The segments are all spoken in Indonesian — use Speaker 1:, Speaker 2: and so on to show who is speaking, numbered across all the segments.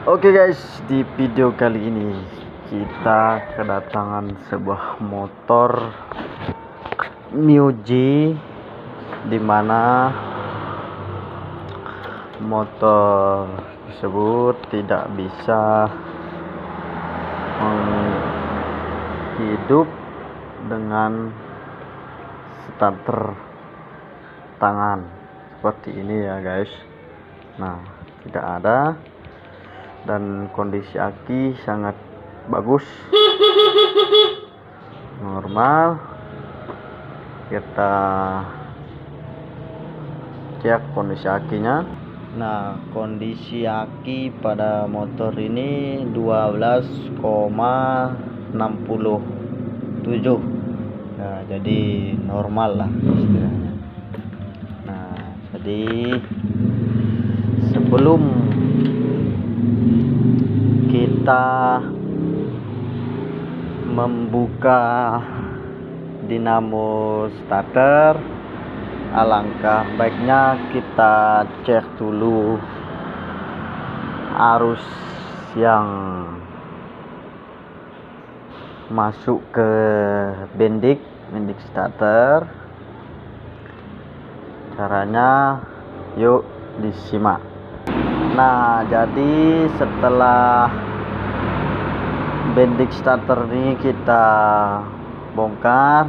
Speaker 1: Oke guys, di video kali ini kita kedatangan sebuah motor Miyuji, dimana motor tersebut tidak bisa hidup dengan starter tangan seperti ini ya guys. Nah, tidak ada, dan kondisi aki sangat bagus, normal. Kita cek kondisi akinya. Nah, kondisi aki pada motor ini 12,67. Nah, jadi normal lah istilahnya. Nah, jadi sebelum kita membuka dinamo starter, alangkah baiknya kita cek dulu arus yang masuk ke bendik starter. Caranya yuk disimak. Nah, jadi setelah bendik starter ini kita bongkar,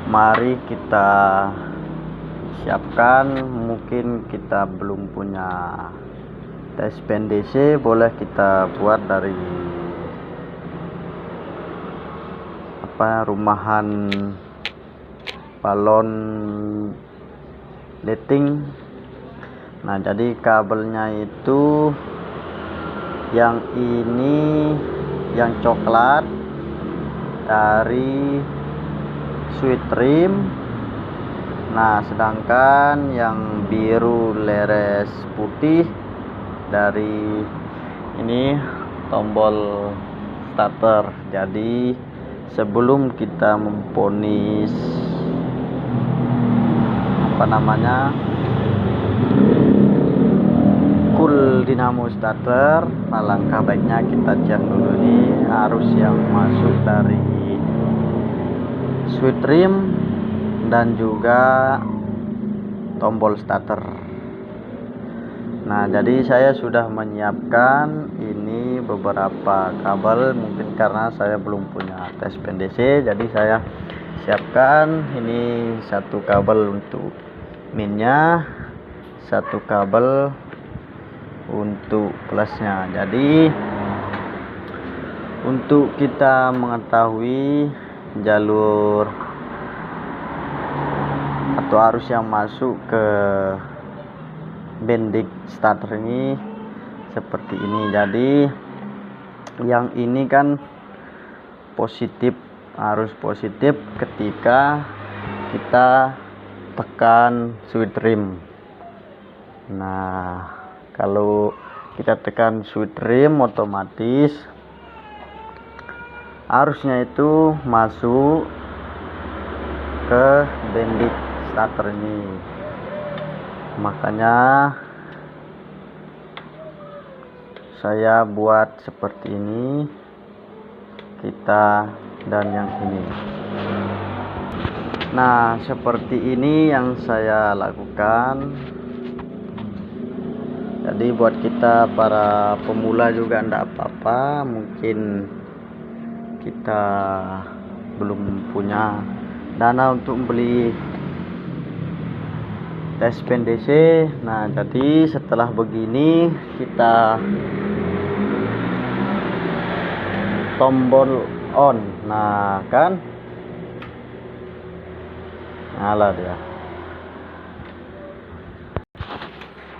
Speaker 1: mari kita siapkan. Mungkin kita belum punya tespen DC, boleh kita buat dari rumahan balon lighting. Nah, jadi kabelnya itu yang ini, yang coklat dari switch rim. Nah, sedangkan yang biru leres putih dari ini tombol starter. Jadi sebelum kita memponis cool dinamo starter, alangkah baiknya kita cek dulu nih arus yang masuk dari switch rim dan juga tombol starter. Nah, jadi saya sudah menyiapkan ini beberapa kabel. Mungkin karena saya belum punya tespen DC, jadi saya siapkan ini satu kabel untuk minnya, satu kabel untuk plusnya. Jadi untuk kita mengetahui jalur atau arus yang masuk ke bendik starter ini seperti ini. Jadi yang ini kan positif, arus positif ketika kita tekan switch rim. Nah, kalau kita tekan switch rim, otomatis arusnya itu masuk ke bendik starter ini. Makanya saya buat seperti ini, kita dan yang ini. Nah, seperti ini yang saya lakukan. Jadi buat kita para pemula juga enggak apa-apa, mungkin kita belum punya dana untuk beli tespen DC. Nah, jadi setelah begini kita tombol on. Nah, kan nyala dia.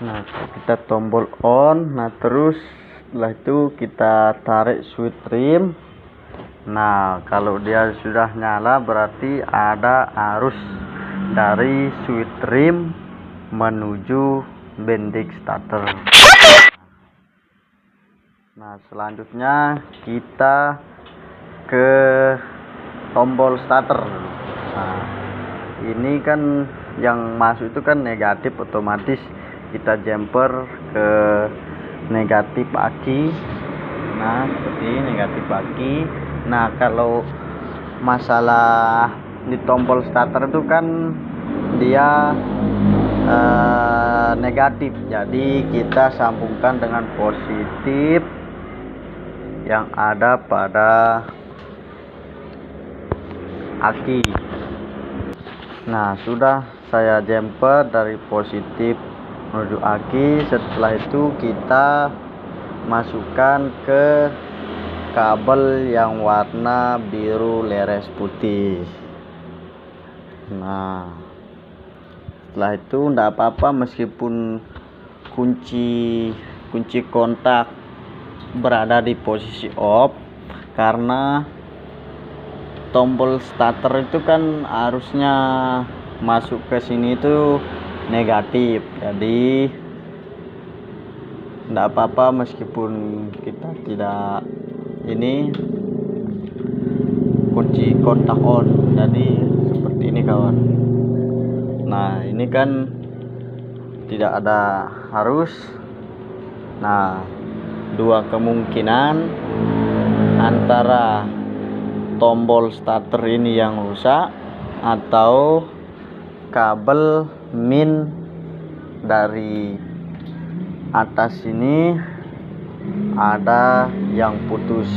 Speaker 1: Nah, kita tombol on. Nah, terus setelah itu kita tarik switch rim. Nah, kalau dia sudah nyala berarti ada arus dari switch rim menuju bendik starter. Nah, selanjutnya kita ke tombol starter. Nah, ini kan yang masuk itu kan negatif, otomatis kita jumper ke negatif aki. Nah, seperti negatif aki. Nah, kalau masalah di tombol starter itu kan dia negatif, jadi kita sambungkan dengan positif yang ada pada aki. Nah, sudah saya jumper dari positif menuju aki. Setelah itu kita masukkan ke kabel yang warna biru leres putih. Nah, setelah itu enggak apa-apa meskipun kunci kontak berada di posisi off, karena tombol starter itu kan harusnya masuk ke sini itu negatif, jadi enggak apa-apa meskipun kita tidak ini kunci kontak on. Jadi seperti ini kawan. Nah, ini kan tidak ada harus. Nah, dua kemungkinan antara tombol starter ini yang rusak atau kabel min dari atas ini ada yang putus.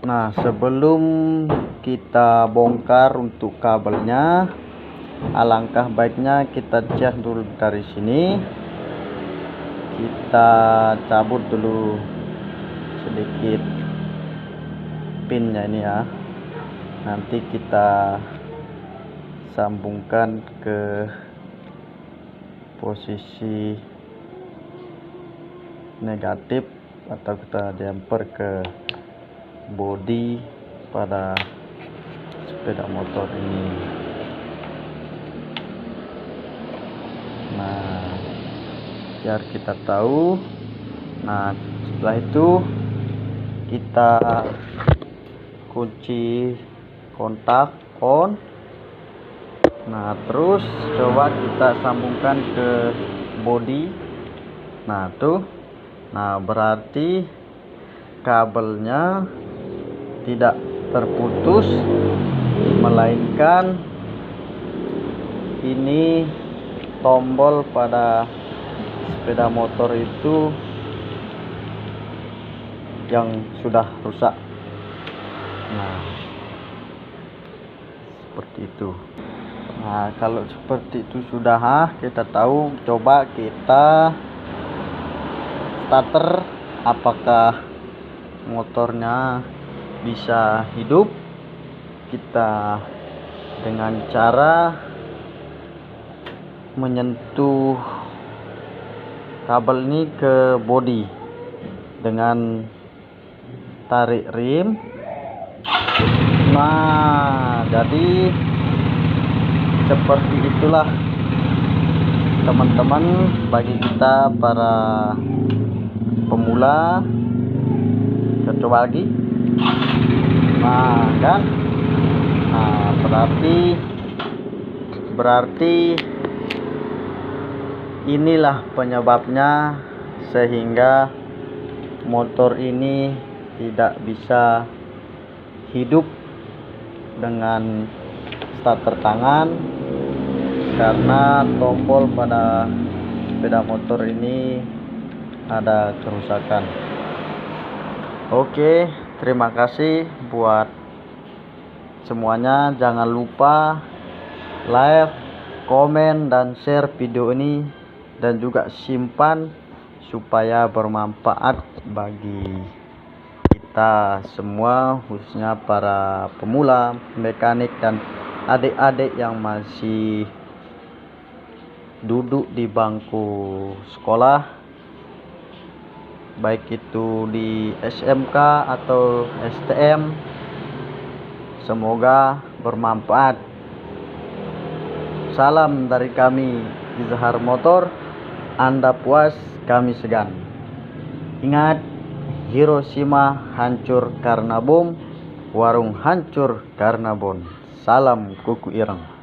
Speaker 1: Nah, sebelum kita bongkar untuk kabelnya, alangkah baiknya kita cek dulu dari sini. Kita cabut dulu sedikit pinnya ini ya. Nanti kita sambungkan ke posisi negatif atau kita jumper ke bodi pada sepeda motor ini. Nah, biar kita tahu. Nah, setelah itu kita kunci kontak on. Nah, terus coba kita sambungkan ke bodi. Nah, tuh. Nah, berarti kabelnya tidak terputus, melainkan ini tombol pada sepeda motor itu yang sudah rusak. Nah, seperti itu. Nah, kalau seperti itu sudah kita tahu, coba kita starter apakah motornya bisa hidup. Kita dengan cara menyentuh kabel ini ke bodi dengan tarik rem. Nah, jadi seperti itulah teman-teman, bagi kita para pemula. Kita coba lagi. Nah, kan? Nah, berarti inilah penyebabnya sehingga motor ini tidak bisa hidup dengan starter tangan, karena tombol pada sepeda motor ini ada kerusakan. Oke, terima kasih buat semuanya. Jangan lupa like, komen, dan share video ini, dan juga simpan supaya bermanfaat bagi kita semua, khususnya para pemula mekanik dan adik-adik yang masih duduk di bangku sekolah, baik itu di SMK atau STM. Semoga bermanfaat. Salam dari kami, Izhar Motor. Anda puas, kami segan. Ingat, Hiroshima hancur karena bom, warung hancur karena bom. Salam kuku ireng.